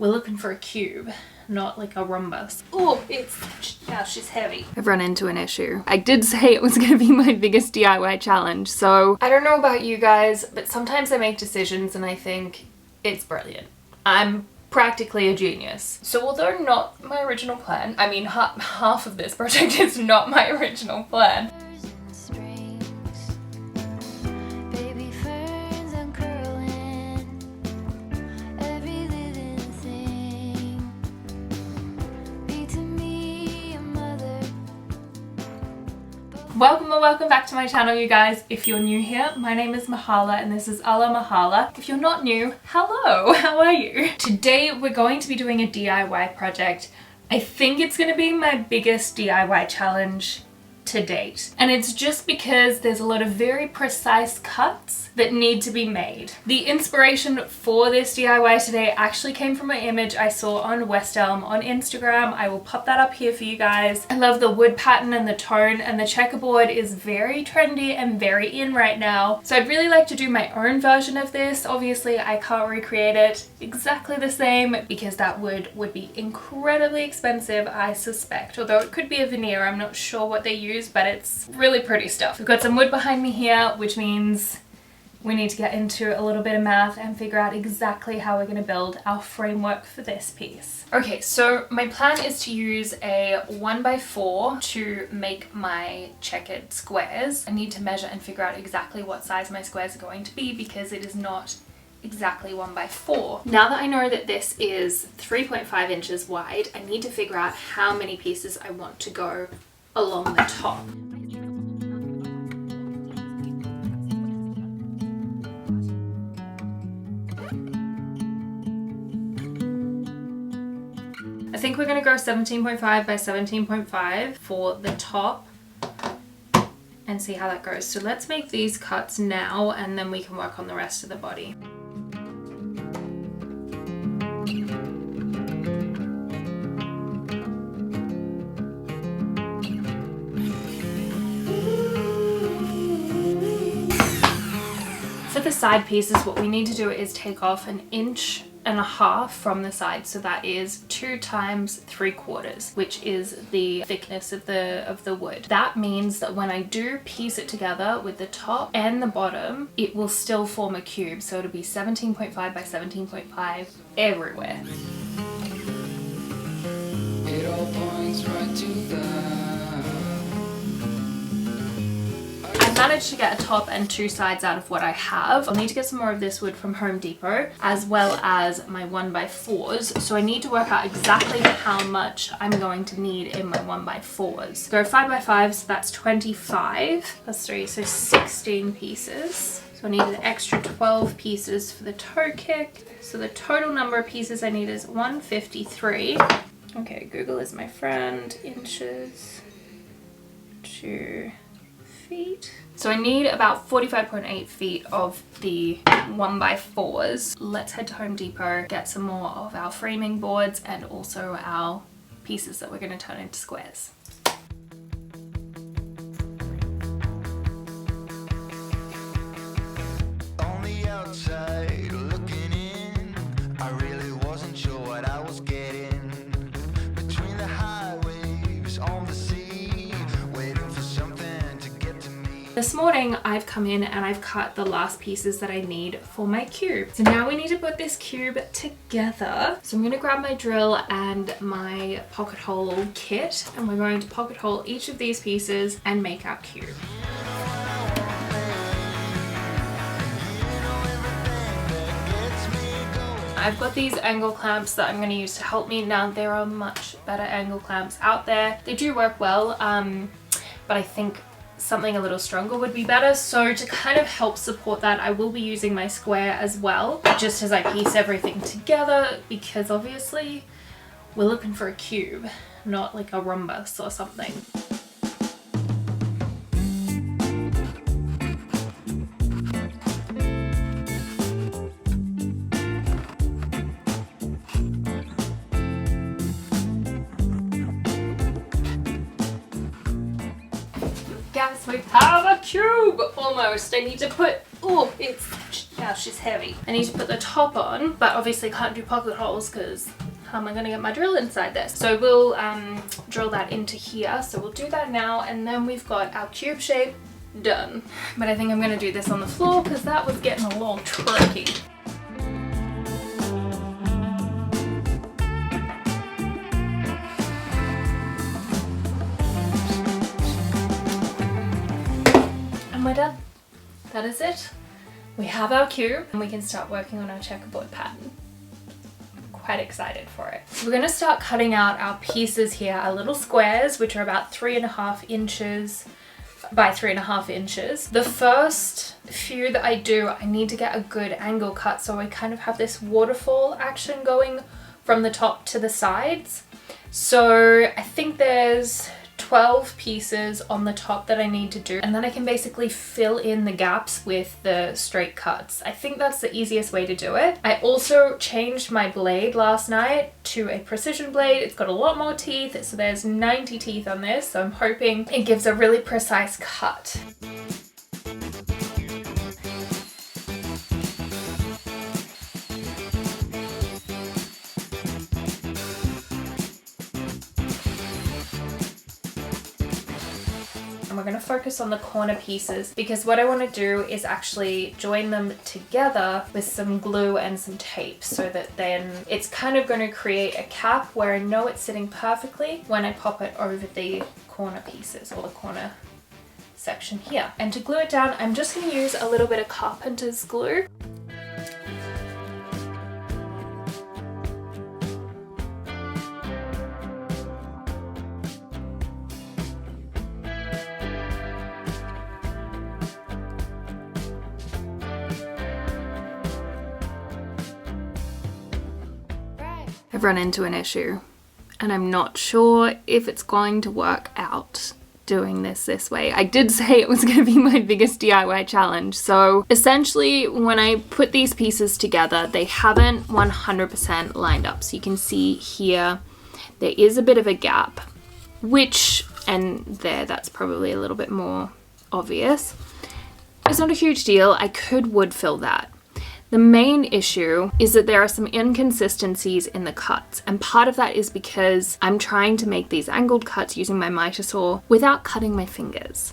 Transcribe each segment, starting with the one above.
We're looking for a cube, not like a rhombus. Oh, yeah, she's heavy. I've run into an issue. I did say it was going to be my biggest DIY challenge, so I don't know about you guys, but sometimes I make decisions and I think it's brilliant. I'm practically a genius. So although not my original plan, I mean half of this project is not my original plan. Welcome back to my channel, you guys. If you're new here, my name is Mahala and this is Ala Mahala. If you're not new, hello, how are you? Today we're going to be doing a DIY project. I think it's going to be my biggest DIY challenge to date. And it's just because there's a lot of very precise cuts that need to be made. The inspiration for this DIY today actually came from an image I saw on West Elm on Instagram. I will pop that up here for you guys. I love the wood pattern and the tone, and the checkerboard is very trendy and very in right now. So I'd really like to do my own version of this. Obviously I can't recreate it exactly the same because that wood would be incredibly expensive, I suspect. Although it could be a veneer, I'm not sure what they use, but it's really pretty stuff. We've got some wood behind me here, which means we need to get into a little bit of math and figure out exactly how we're going to build our framework for this piece. Okay, so my plan is to use a 1x4 to make my checkered squares. I need to measure and figure out exactly what size my squares are going to be because it is not exactly 1x4. Now that I know that this is 3.5 inches wide, I need to figure out how many pieces I want to go along the top. I think we're going to go 17.5 by 17.5 for the top and see how that goes. So let's make these cuts now and then we can work on the rest of the body. For the side pieces, what we need to do is take off 1.5 inches from the side, so that is 2 times 3/4, which is the thickness of the wood. That means that when I do piece it together with the top and the bottom, it will still form a cube, so it'll be 17.5 by 17.5 everywhere. It all points right to I managed to get a top and 2 sides out of what I have. I'll need to get some more of this wood from Home Depot as well as my 1x4s. So I need to work out exactly how much I'm going to need in my 1x4s. Go 5x5, so that's 25 plus 3, so 16 pieces. So I need an extra 12 pieces for the toe kick. So the total number of pieces I need is 153. Okay, Google is my friend. Inches to feet. So I need about 45.8 feet of the 1x4s. Let's head to Home Depot, get some more of our framing boards and also our pieces that we're going to turn into squares. On the outside looking in, I really wasn't sure what I was getting. Between the high waves on the sea, waiting for something to get to me. This morning I've come in and I've cut the last pieces that I need for my cube. So now we need to put this cube together. So I'm going to grab my drill and my pocket hole kit and we're going to pocket hole each of these pieces and make our cube. I've got these angle clamps that I'm going to use to help me. Now there are much better angle clamps out there. They do work well, but I think something a little stronger would be better. So to kind of help support that, I will be using my square as well, just as I piece everything together, because obviously we're looking for a cube, not like a rhombus or something. Guys, we have a cube almost. I need to put, oh, it's, yeah, Wow, she's heavy. I need to put the top on, but obviously can't do pocket holes because how am I going to get my drill inside this? So we'll drill that into here. So we'll do that now, and then we've got our cube shape done. But I think I'm going to do this on the floor because that was getting a little tricky. And we're done. That is it. We have our cube and we can start working on our checkerboard pattern. Quite excited for it. So we're going to start cutting out our pieces here, our little squares, which are about 3.5 inches by 3.5 inches. The first few that I do, I need to get a good angle cut, so I kind of have this waterfall action going from the top to the sides. So I think there's 12 pieces on the top that I need to do, and then I can basically fill in the gaps with the straight cuts. I think that's the easiest way to do it. I also changed my blade last night to a precision blade. It's got a lot more teeth, so there's 90 teeth on this, so I'm hoping it gives a really precise cut. We're going to focus on the corner pieces because what I want to do is actually join them together with some glue and some tape so that then it's kind of going to create a cap where I know it's sitting perfectly when I pop it over the corner pieces or the corner section here. And to glue it down, I'm just going to use a little bit of carpenter's glue. I've run into an issue and I'm not sure if it's going to work out doing this way. I did say it was going to be my biggest DIY challenge. So essentially when I put these pieces together, they haven't 100% lined up. So you can see here, there is a bit of a gap, which, and there, that's probably a little bit more obvious. It's not a huge deal. I could wood fill that. The main issue is that there are some inconsistencies in the cuts, and part of that is because I'm trying to make these angled cuts using my miter saw without cutting my fingers.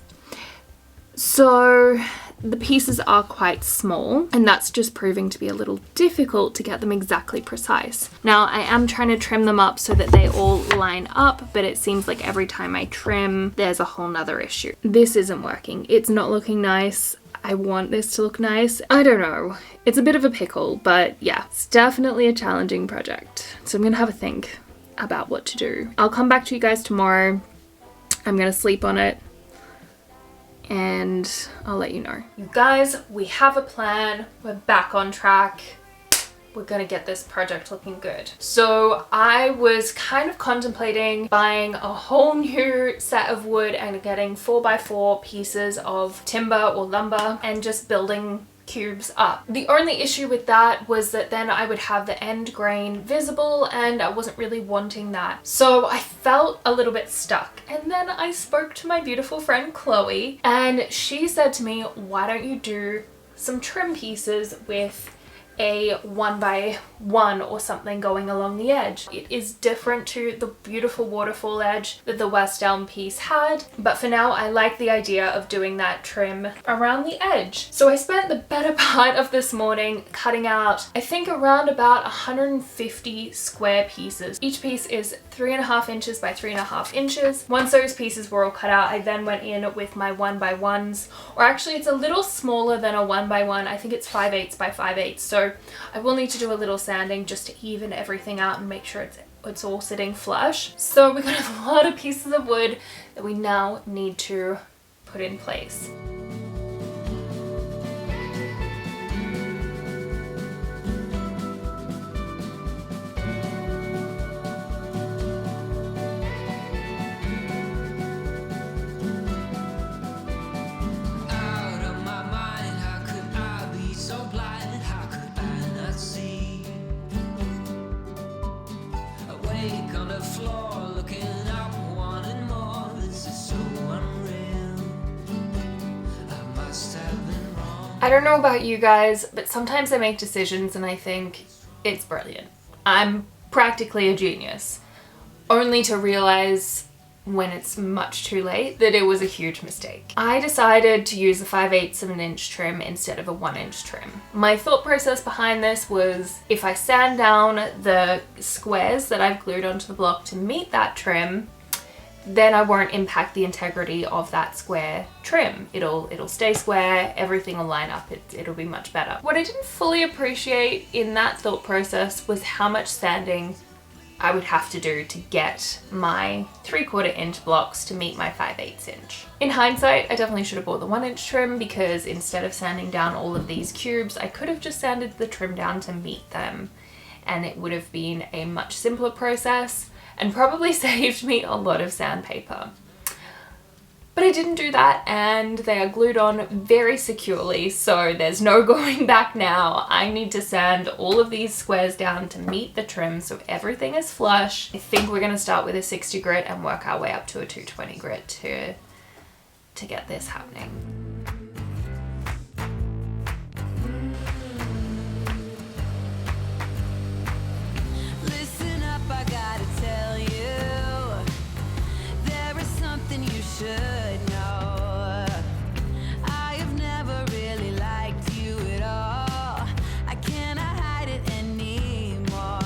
So the pieces are quite small, and that's just proving to be a little difficult to get them exactly precise. Now I am trying to trim them up so that they all line up, but it seems like every time I trim, there's a whole nother issue. This isn't working. It's not looking nice. I want this to look nice. I don't know. It's a bit of a pickle, but yeah, it's definitely a challenging project. So I'm gonna have a think about what to do. I'll come back to you guys tomorrow. I'm gonna sleep on it and I'll let you know. You guys, we have a plan. We're back on track. We're gonna get this project looking good. So I was kind of contemplating buying a whole new set of wood and getting 4x4 pieces of timber or lumber and just building cubes up. The only issue with that was that then I would have the end grain visible and I wasn't really wanting that. So I felt a little bit stuck. And then I spoke to my beautiful friend Chloe and she said to me, why don't you do some trim pieces with a 1x1 or something going along the edge. It is different to the beautiful waterfall edge that the West Elm piece had, but for now I like the idea of doing that trim around the edge. So I spent the better part of this morning cutting out, I think around about 150 square pieces. Each piece is 3.5 inches by 3.5 inches. Once those pieces were all cut out, I then went in with my 1x1s, or actually it's a little smaller than a 1x1. I think it's 5/8 by 5/8. So I will need to do a little sanding just to even everything out and make sure it's all sitting flush. So we got a lot of pieces of wood that we now need to put in place. I don't know about you guys, but sometimes I make decisions and I think it's brilliant. I'm practically a genius, only to realize when it's much too late that it was a huge mistake. I decided to use a 5/8 of an inch trim instead of a 1-inch trim. My thought process behind this was, if I sand down the squares that I've glued onto the block to meet that trim, then I won't impact the integrity of that square trim. It'll stay square, everything will line up, it'll be much better. What I didn't fully appreciate in that thought process was how much sanding I would have to do to get my 3/4 inch blocks to meet my 5/8 inch. In hindsight, I definitely should have bought the 1-inch trim, because instead of sanding down all of these cubes, I could have just sanded the trim down to meet them, and it would have been a much simpler process and probably saved me a lot of sandpaper. But I didn't do that, and they are glued on very securely, so there's no going back now. I need to sand all of these squares down to meet the trim so everything is flush. I think we're gonna start with a 60 grit and work our way up to a 220 grit to get this happening. Should know I have never really liked you at all. I cannot hide it anymore.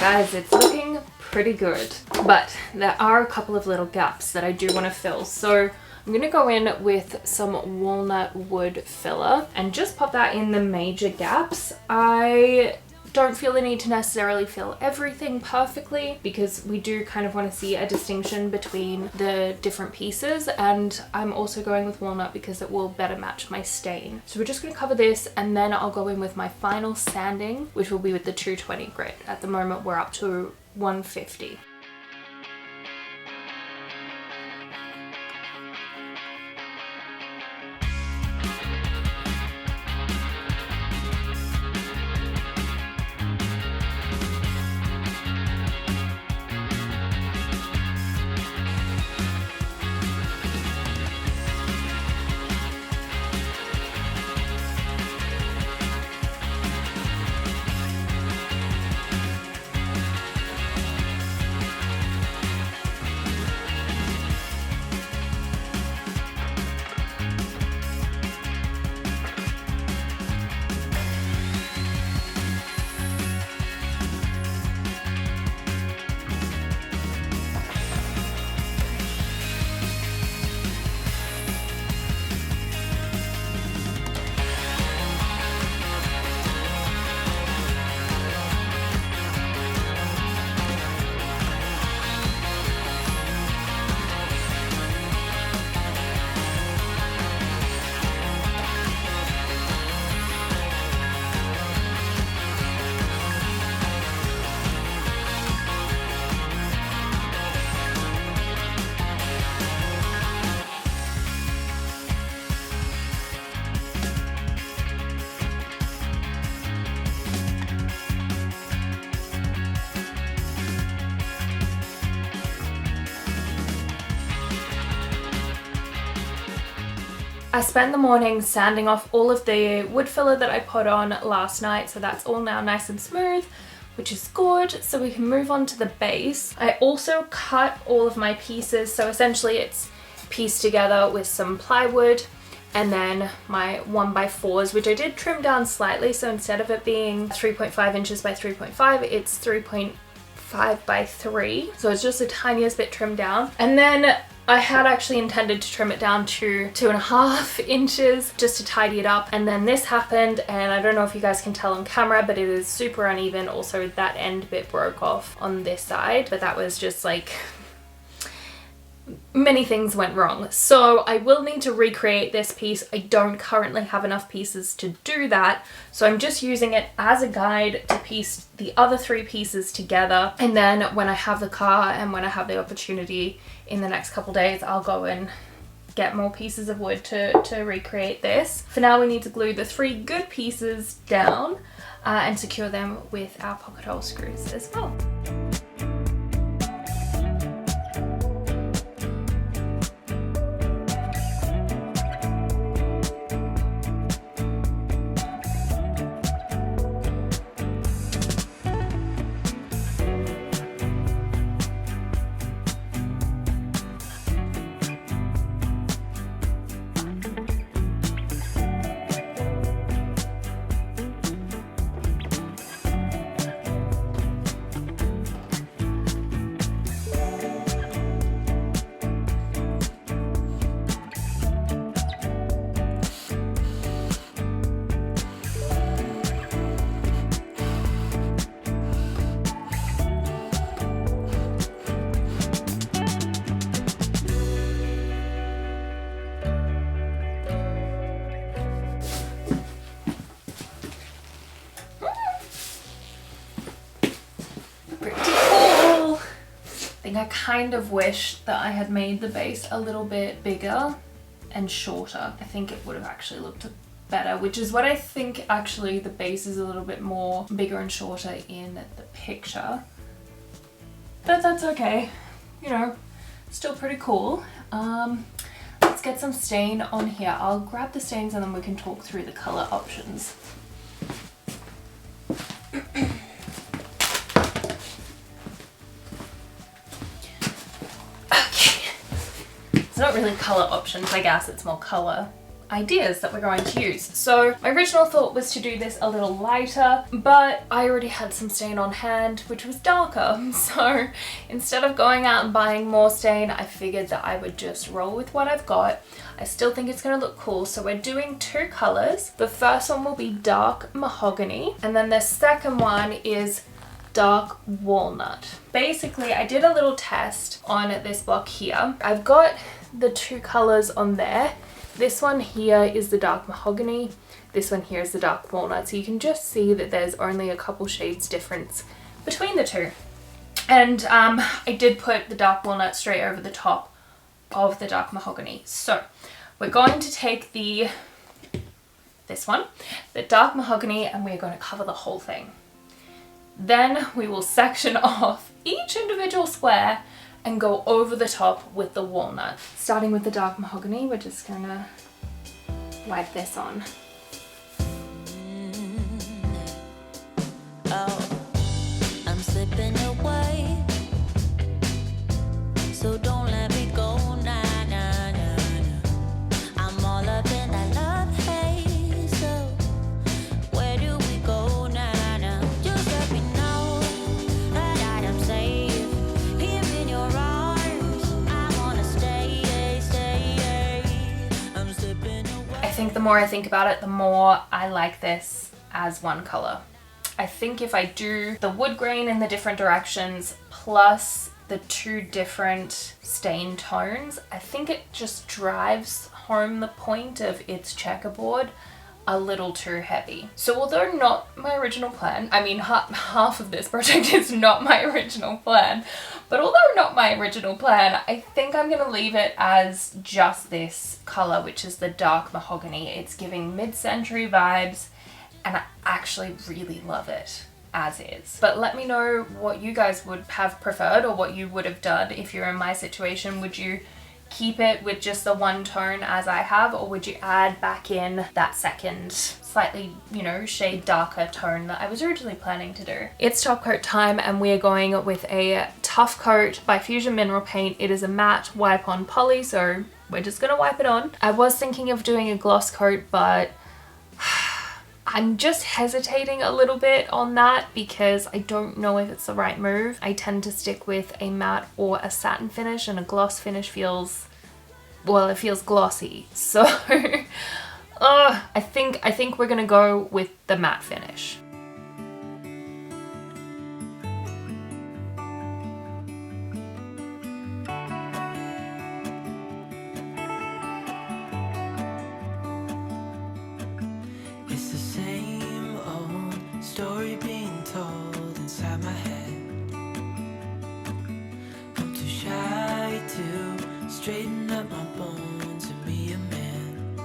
Guys, it's looking pretty good, but there are a couple of little gaps that I do want to fill. So I'm gonna go in with some walnut wood filler and just pop that in the major gaps. I don't feel the need to necessarily fill everything perfectly, because we do kind of want to see a distinction between the different pieces, and I'm also going with walnut because it will better match my stain. So we're just going to cover this, and then I'll go in with my final sanding, which will be with the 220 grit. At the moment we're up to 150. I spent the morning sanding off all of the wood filler that I put on last night, so that's all now nice and smooth, which is good, so we can move on to the base. I also cut all of my pieces, so essentially it's pieced together with some plywood and then my 1x4s, which I did trim down slightly, so instead of it being 3.5 inches by 3.5, it's 3.5 by 3, so it's just the tiniest bit trimmed down. And then I had actually intended to trim it down to 2.5 inches just to tidy it up, and then this happened, and I don't know if you guys can tell on camera, but it is super uneven. Also, that end bit broke off on this side, but that was just like many things went wrong. So I will need to recreate this piece. I don't currently have enough pieces to do that, so I'm just using it as a guide to piece the other 3 pieces together, and then when I have the car and when I have the opportunity in the next couple days, I'll go and get more pieces of wood to recreate this. For now, we need to glue the 3 good pieces down and secure them with our pocket hole screws as well. I kind of wish that I had made the base a little bit bigger and shorter. I think it would have actually looked better, which is what I think actually the base is a little bit more bigger and shorter in the picture. But that's okay, you know, still pretty cool. Let's get some stain on here. I'll grab the stains and then we can talk through the color options. Okay, it's not really color options, I guess, it's more color ideas that we're going to use. So my original thought was to do this a little lighter, but I already had some stain on hand which was darker, so instead of going out and buying more stain, I figured that I would just roll with what I've got. I still think it's going to look cool, so we're doing two colors. The first one will be dark mahogany, and then the second one is dark walnut. Basically, I did a little test on this block here. I've got the two colors on there. This one here is the dark mahogany, this one here is the dark walnut, so you can just see that there's only a couple shades difference between the two. And I did put the dark walnut straight over the top of the dark mahogany. So we're going to take this one, the dark mahogany, and we're going to cover the whole thing. Then we will section off each individual square and go over the top with the walnut. Starting with the dark mahogany, we're just gonna wipe this on. Oh, I'm slipping away, so don't let me go, nah, nah, nah, nah. I'm all up in that love haze, so where do we go, nah, nah? Just let me know that I am safe here in your arms. I wanna stay, stay. I'm slipping away. I think the more I think about it, the more I like this as one color. I think if I do the wood grain in the different directions plus the two different stain tones, I think it just drives home the point of its checkerboard a little too heavy. So although not my original plan, I mean half of this project is not my original plan, but although not my original plan, I think I'm gonna leave it as just this color, which is the dark mahogany. It's giving mid-century vibes, and I actually really love it as is. But let me know what you guys would have preferred or what you would have done if you're in my situation. Would you keep it with just the one tone as I have, or would you add back in that second slightly, you know, shade darker tone that I was originally planning to do? It's top coat time, and we're going with a Tough Coat by Fusion Mineral Paint. It is a matte wipe on poly, so we're just gonna wipe it on. I was thinking of doing a gloss coat, but I'm just hesitating a little bit on that because I don't know if it's the right move. I tend to stick with a matte or a satin finish, and a gloss finish feels, well, it feels glossy. So I think we're gonna go with the matte finish. It's the same old story being told inside my head. I'm too shy to straighten up my bones and be a man.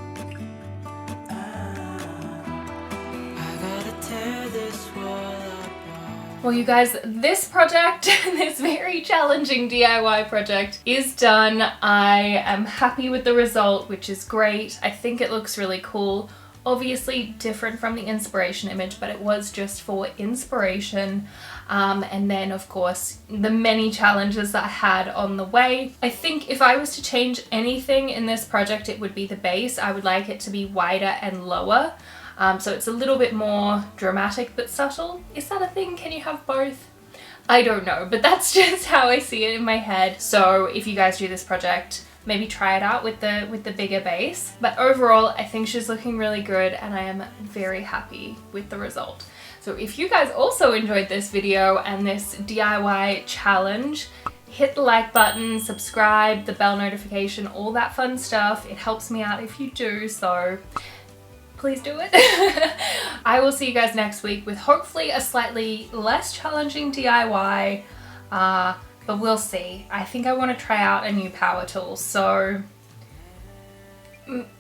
I gotta tear this wall apart. Well, you guys, this project, this very challenging DIY project is done. I am happy with the result, which is great. I think it looks really cool. Obviously different from the inspiration image, but it was just for inspiration. And then of course the many challenges that I had on the way. I think if I was to change anything in this project, it would be the base. I would like it to be wider and lower. So it's a little bit more dramatic but subtle. Is that a thing? Can you have both? I don't know, but that's just how I see it in my head. So if you guys do this project, maybe try it out with the bigger base. But overall, I think she's looking really good, and I am very happy with the result. So if you guys also enjoyed this video and this DIY challenge, hit the like button, subscribe, the bell notification, all that fun stuff. It helps me out if you do, so please do it. I will see you guys next week with hopefully a slightly less challenging DIY. but we'll see. I think I want to try out a new power tool, so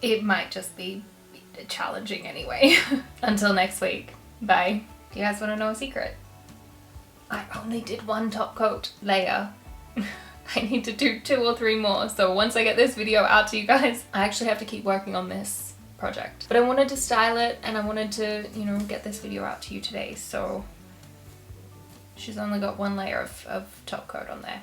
it might just be challenging anyway. Until next week, bye. Do you guys want to know a secret? I only did one top coat layer. I need to do 2 or 3 more, so once I get this video out to you guys, I actually have to keep working on this project. But I wanted to style it and I wanted to, you know, get this video out to you today, so she's only got 1 layer of top coat on there.